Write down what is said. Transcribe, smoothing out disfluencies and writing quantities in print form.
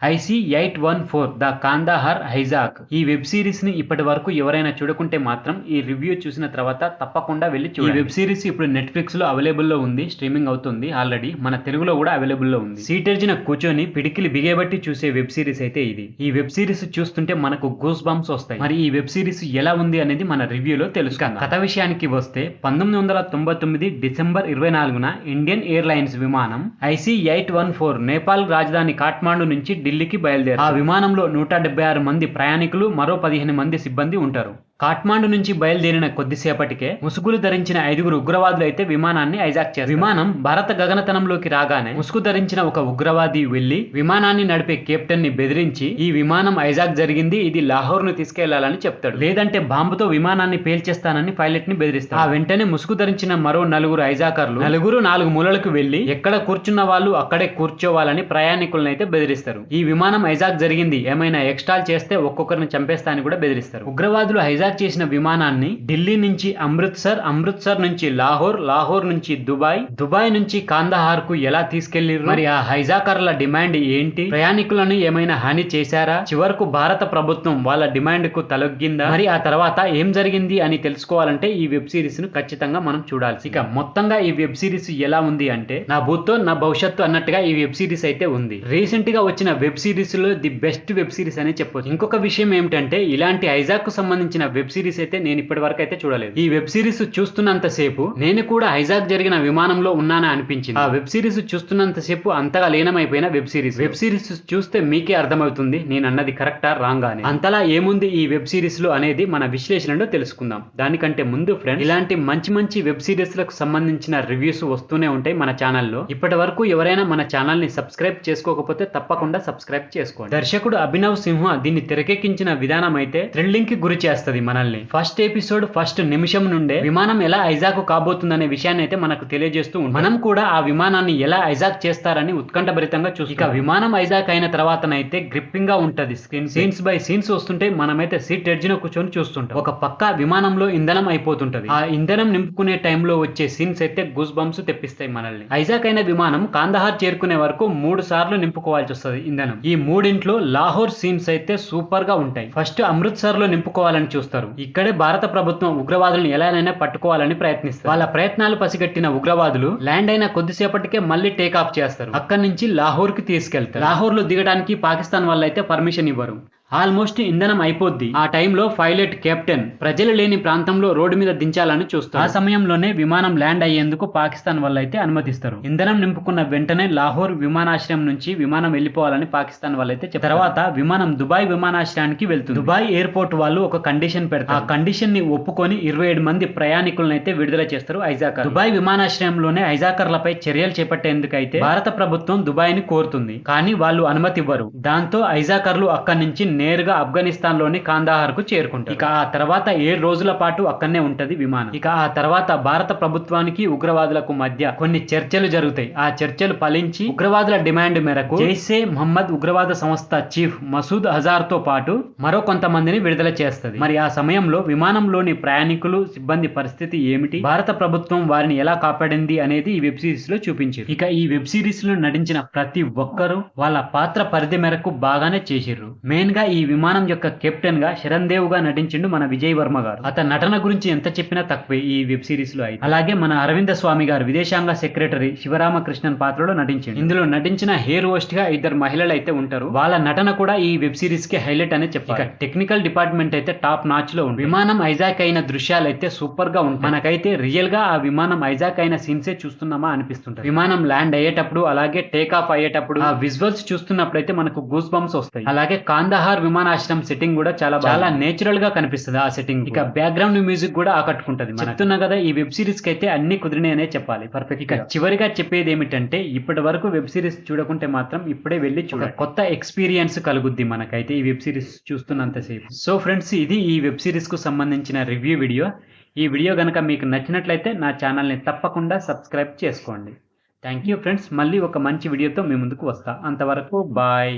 IC-814 the Kandahar hijack. ఈ web series ని ఇప్పటి వరకు ఎవరైనా చూడకుంటే మాత్రం ఈ రివ్యూ చూసిన తర్వాత తప్పకుండా వెళ్ళి చూడండి. ఈ వెబ్ సిరీస్ ఇప్పుడు నెట్ఫ్లిక్స్ లో అవైలబుల్ లో ఉంది, స్ట్రీమింగ్ అవుతుంది ఆల్రెడీ. మన తెలుగులో కూడా అవైలబుల్ లో ఉంది. సీటర్జిన కూర్చొని పిడికిలి బిగేబట్టి చూసే వెబ్ సిరీస్ అయితే ఇది. ఈ వెబ్ సిరీస్ చూస్తుంటే మనకు గూస్ బంప్స్ వస్తాయి. మరి ఈ వెబ్ సిరీస్ ఎలా ఉంది అనేది మన రివ్యూలో తెలుసుకుందాం. కథ విషయానికి వస్తే 1999 డిసెంబర్ 24న ఇండియన్ ఎయిర్లైన్స్ విమానం IC-814 నేపాల్ రాజధాని కాఠ్మాండు నుంచి ఢిల్లీకి బయలుదేరారు. ఆ విమానంలో 176 మంది ప్రయాణికులు, మరో 15 మంది సిబ్బంది ఉంటారు. కాఠ్మాండు నుంచి బయలుదేరిన కొద్దిసేపటికే ముసుగులు ధరించిన 5 ఉగ్రవాదులు అయితే విమానాన్ని హైజాక్ చేశారు. విమానం భారత గగనతలంలోకి రాగానే ముసుగు ధరించిన ఒక ఉగ్రవాది వెళ్లి విమానాన్ని నడిపే కెప్టెన్ ని బెదిరించి ఈ విమానం హైజాక్ జరిగింది, ఇది లాహోర్ ను తీసుకెళ్లాలని చెప్తాడు. లేదంటే బాంబుతో విమానాన్ని పేల్చేస్తానని పైలట్ ని బెదిరిస్తాడు. ఆ వెంటనే ముసుగు ధరించిన మరో 4 హైజాకర్లు 4 మూలలకు వెళ్లి ఎక్కడ కూర్చున్న వాళ్ళు అక్కడే కూర్చోవాలని ప్రయాణికులను అయితే బెదిరిస్తారు. ఈ విమానం హైజాక్ జరిగింది, ఏమైనా ఎక్స్ట్రాల్ చేస్తే ఒక్కొక్కరిని చంపేస్తానని కూడా బెదిరిస్తారు. ఉగ్రవాదులు హైజాక్ చేసిన విమానాన్ని ఢిల్లీ నుంచి అమృత్సర్ నుంచి లాహోర్ నుంచి దుబాయ్ నుంచి కాందహార్ కు ఎలా తీసుకెళ్లిరు, మరి ఆ హైజాకర్ల డిమాండ్ ఏంటి, ప్రయాణికులను ఏమైనా హాని చేశారా, చివరకు భారత ప్రభుత్వం వాళ్ళ డిమాండ్ కు తలొగ్గిందా, మరి ఆ తర్వాత ఏం జరిగింది అని తెలుసుకోవాలంటే ఈ వెబ్ సిరీస్ ను ఖచ్చితంగా మనం చూడాలి. ఇక మొత్తంగా ఈ వెబ్ సిరీస్ ఎలా ఉంది అంటే నా భూతో నా భవిష్యత్తు అన్నట్టుగా ఈ వెబ్ సిరీస్ అయితే ఉంది. రీసెంట్ గా వచ్చిన వెబ్ సిరీస్ లో ది బెస్ట్ వెబ్ సిరీస్ అని చెప్పొచ్చు. ఇంకొక విషయం ఏమిటంటే ఇలాంటి హైజాక్ కు సంబంధించిన వెబ్ సిరీస్ అయితే నేను ఇప్పటి వరకు అయితే చూడలేదు. ఈ వెబ్ సిరీస్ చూస్తున్నంత సేపు నేను కూడా హైజాక్ జరిగిన విమానంలో ఉన్నానా అనిపించింది. ఆ వెబ్ సిరీస్ చూస్తున్నంత సేపు అంతగా లీనమైపోయిన వెబ్ సిరీస్ చూస్తే మీకే అర్థమవుతుంది నేను అన్నది కరెక్టా రాంగా అని. అంతలా ఏముంది ఈ వెబ్ సిరీస్ లో అనేది మన విశ్లేషణలో తెలుసుకుందాం. దానికంటే ముందు ఫ్రెండ్స్, ఇలాంటి మంచి వెబ్ సిరీస్ లకు సంబంధించిన రివ్యూస్ వస్తూనే ఉంటాయి మన ఛానల్లో. ఇప్పటి వరకు ఎవరైనా మన ఛానల్ ని సబ్స్క్రైబ్ చేసుకోకపోతే తప్పకుండా సబ్స్క్రైబ్ చేసుకోండి. దర్శకుడు అభినవ్ సింహ దీన్ని తెరకెక్కించిన విధానం అయితే థ్రిల్లింగ్ కి గురి చేస్తుంది మనల్ని. ఫస్ట్ ఎపిసోడ్ ఫస్ట్ నిమిషం నుండే విమానం ఎలా హైజాక్ కాబోతుందనే విషయాన్ని అయితే మనకు తెలియజేస్తూ ఉంటుంది. మనం కూడా ఆ విమానాన్ని ఎలా హైజాక్ చేస్తారని ఉత్కంఠభరితంగా చూస్తాం. ఇక విమానం హైజాక్ అయిన తర్వాతనైతే గ్రిప్పింగ్ గా ఉంటది. సీన్స్ బై సీన్స్ వస్తుంటే మనమైతే సీట్ ఎడ్జిన కూర్చొని చూస్తుంటాం. ఒక పక్క విమానంలో ఇంధనం అయిపోతుంటది. ఆ ఇంధనం నింపుకునే టైంలో వచ్చే సీన్స్ అయితే గూస్ బంప్స్ తెప్పిస్తాయి మనల్ని. హైజాక్ అయిన విమానం కాందహార్ చేరుకునే వరకు 3 సార్లు నింపుకోవాల్సి వస్తుంది ఇంధనం. ఈ మూడింట్లో లాహోర్ సీన్స్ అయితే సూపర్ గా ఉంటాయి. ఫస్ట్ అమృత్సర్ లో నింపుకోవాలని చూస్తారు. ఇక్కడే భారత ప్రభుత్వం ఉగ్రవాదులను ఎలానైనా పట్టుకోవాలని ప్రయత్నిస్తారు. వాళ్ళ ప్రయత్నాలు పసిగట్టిన ఉగ్రవాదులు ల్యాండ్ అయిన కొద్దిసేపటికే మళ్ళీ టేక్ ఆఫ్ చేస్తారు. అక్కడి నుంచి లాహోర్ కి తీసుకెళ్తారు. లాహోర్ లో దిగడానికి పాకిస్తాన్ వాళ్ళు అయితే పర్మిషన్ ఇవ్వరు. ఆల్మోస్ట్ ఇంధనం అయిపోద్ది. ఆ టైంలో పైలట్ కెప్టెన్ ప్రజలు లేని ప్రాంతంలో రోడ్డు మీద దించాలని చూస్తారు. ఆ సమయంలోనే విమానం ల్యాండ్ అయ్యేందుకు పాకిస్తాన్ వాళ్ళు అయితే అనుమతిస్తారు. ఇంధనం నింపుకున్న వెంటనే లాహోర్ విమానాశ్రయం నుంచి విమానం వెళ్లిపోవాలని పాకిస్తాన్ వాళ్ళు అయితే చెప్తారు. తర్వాత విమానం దుబాయ్ విమానాశ్రయానికి వెళ్తుంది. దుబాయ్ ఎయిర్పోర్ట్ వాళ్ళు ఒక కండిషన్ పెడతారు. ఆ కండిషన్ ని ఒప్పుకొని 27 మంది ప్రయాణికులను అయితే విడుదల చేస్తారు హైజాకర్. దుబాయ్ విమానాశ్రయంలోనే హైజాకర్లపై చర్యలు చేపట్టేందుకైతే భారత ప్రభుత్వం దుబాయ్ ని కోరుతుంది. కానీ వాళ్ళు అనుమతి ఇవ్వరు. దాంతో హైజాకర్లు అక్కడి నుంచి నేరుగా ఆఫ్ఘనిస్తాన్ లోని కాందహార్ కు చేరుకుంటారు. ఇక ఆ తర్వాత 7 రోజుల పాటు అక్కడనే ఉంటది విమానం. ఇక ఆ తర్వాత భారత ప్రభుత్వానికి ఉగ్రవాదులకు మధ్య కొన్ని చర్చలు జరుగుతాయి. ఆ చర్చలు ఫలించి ఉగ్రవాదుల డిమాండ్ మేరకు జైషే మహమ్మద్ ఉగ్రవాద సంస్థ చీఫ్ మసూద్ అజార్ తో పాటు మరో కొంతమందిని విడుదల చేస్తుంది. మరి ఆ సమయంలో విమానంలోని ప్రయాణికులు సిబ్బంది పరిస్థితి ఏమిటి, భారత ప్రభుత్వం వారిని ఎలా కాపాడింది అనేది ఈ వెబ్ సిరీస్ లో చూపించారు. ఇక ఈ వెబ్ సిరీస్ లో నటించిన ప్రతి ఒక్కరూ వాళ్ళ పాత్ర పరిధి మేరకు బాగానే చేసిర్రు. మెయిన్ గా ఈ విమానం యొక్క కెప్టెన్ గా శరణ్ దేవ్ గా నటించిండు మన విజయ్ వర్మ గారు. అతని నటన గురించి ఎంత చెప్పినా తక్కువే ఈ వెబ్ సిరీస్ లో అయితే. అలాగే మన అరవింద స్వామి గారు విదేశాంగ సెక్రటరీ శివరామకృష్ణన్ పాత్రలో నటించిండు. ఇందులో నటించిన హెయిర్ హోస్ట్ గా 2 మహిళలు అయితే ఉంటారు. వాళ్ళ నటన కూడా ఈ వెబ్ సిరీస్ కి హైలైట్ అనే చెప్పాలి. టెక్నికల్ డిపార్ట్మెంట్ అయితే టాప్ నాచ్ లో ఉంది. విమానం హైజాక్ అయిన దృశ్యాలు అయితే సూపర్ గా ఉంటాయి. మనకైతే రియల్ గా ఆ విమానం హైజాక్ అయిన సీన్సే చూస్తున్నామా అనిపిస్తుంటది. విమానం ల్యాండ్ అయ్యేటప్పుడు అలాగే టేక్ ఆఫ్ అయ్యేటప్పుడు ఆ విజువల్స్ చూస్తున్నప్పుడు అయితే మనకు గూస్ బంప్స్ వస్తాయి. అలాగే కాందహార్ విమానాశ్రయం సెట్టింగ్ కూడా చాలా నేచురల్ గా కనిపిస్తుంది ఆ సెట్టింగ్. ఇక బ్యాక్గ్రౌండ్ మ్యూజిక్ కూడా ఆకట్టుకుంటది. చెప్తున్నా కదా ఈ వెబ్ సిరీస్ కి అయితే అన్ని కుదిరినాయనే చెప్పాలి పర్ఫెక్ట్. ఇక చివరిగా చెప్పేది ఏమిటంటే ఇప్పటి వరకు వెబ్ సిరీస్ చూడకుంటే మాత్రం ఇప్పుడే వెళ్ళి చూడాలి. కొత్త ఎక్స్పీరియన్స్ కలుగుద్ది మనకైతే ఈ వెబ్ సిరీస్ చూస్తున్నంతసేపు. సో ఫ్రెండ్స్, ఇది ఈ వెబ్ సిరీస్ కు సంబంధించిన రివ్యూ వీడియో. ఈ వీడియో కనుక మీకు నచ్చినట్లయితే నా ఛానల్ ని తప్పకుండా సబ్స్క్రైబ్ చేసుకోండి. Thank you friends. మళ్ళీ ఒక మంచి వీడియోతో మీ ముందుకు వస్తా. అంతవరకు బాయ్.